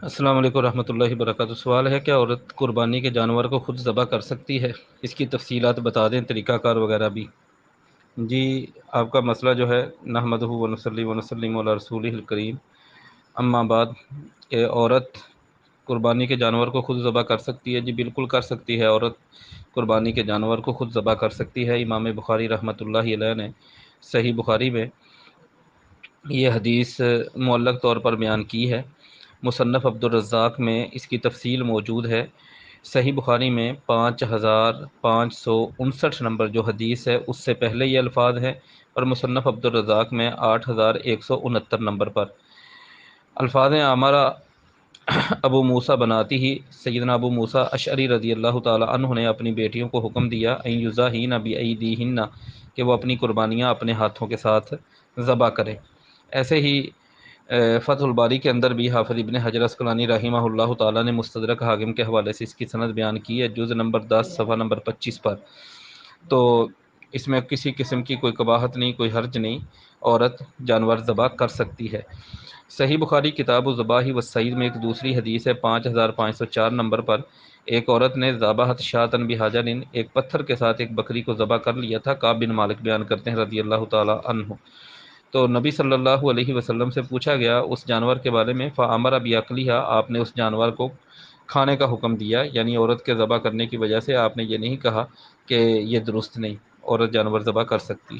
السلام علیکم ورحمۃ اللہ وبرکاتہ۔ سوال ہے، کیا عورت قربانی کے جانور کو خود ذبح کر سکتی ہے؟ اس کی تفصیلات بتا دیں، طریقہ کار وغیرہ بھی۔ جی، آپ کا مسئلہ جو ہے، نحمدہ و نصلی و نسلم علی رسولہ الکریم، اما بعد، کہ عورت قربانی کے جانور کو خود ذبح کر سکتی ہے؟ جی بالکل کر سکتی ہے، عورت قربانی کے جانور کو خود ذبح کر سکتی ہے۔ امام بخاری رحمۃ اللہ علیہ نے صحیح بخاری میں یہ حدیث معلق طور پر بیان کی ہے۔ مصنف عبد الرزاق میں اس کی تفصیل موجود ہے۔ صحیح بخاری میں 5559 نمبر جو حدیث ہے، اس سے پہلے یہ الفاظ ہیں، اور مصنف عبد الرزاق میں 8169 نمبر پر الفاظ ہیں: ہمارا ابو موسیٰ بناتی ہی، سیدنا ابو موسیٰ اشعری رضی اللہ تعالی عنہ نے اپنی بیٹیوں کو حکم دیا ان یذبحن بایدیہن، کہ وہ اپنی قربانیاں اپنے ہاتھوں کے ساتھ ذبح کریں۔ ایسے ہی فتح الباری کے اندر بھی حافظ ابن حجر عسقلانی رحمہ اللہ تعالیٰ نے مستدرک حاکم کے حوالے سے اس کی سند بیان کی ہے، جز نمبر 10 صفحہ نمبر 25 پر۔ تو اس میں کسی قسم کی کوئی قباحت نہیں، کوئی حرج نہیں، عورت جانور ذبح کر سکتی ہے۔ صحیح بخاری کتاب الذبائح والصید میں ایک دوسری حدیث ہے، 5504 نمبر پر، ایک عورت نے ذبحت شاۃ بحجر، ایک پتھر کے ساتھ ایک بکری کو ذبح کر لیا تھا۔ کعب بن مالک بیان کرتے ہیں رضی اللہ تعالی عنہ۔ تو نبی صلی اللہ علیہ وسلم سے پوچھا گیا اس جانور کے بارے میں، فَأَمَرَ بِأَكْلِهَا، آپ نے اس جانور کو کھانے کا حکم دیا، یعنی عورت کے ذبح کرنے کی وجہ سے آپ نے یہ نہیں کہا کہ یہ درست نہیں، عورت جانور ذبح کر سکتی۔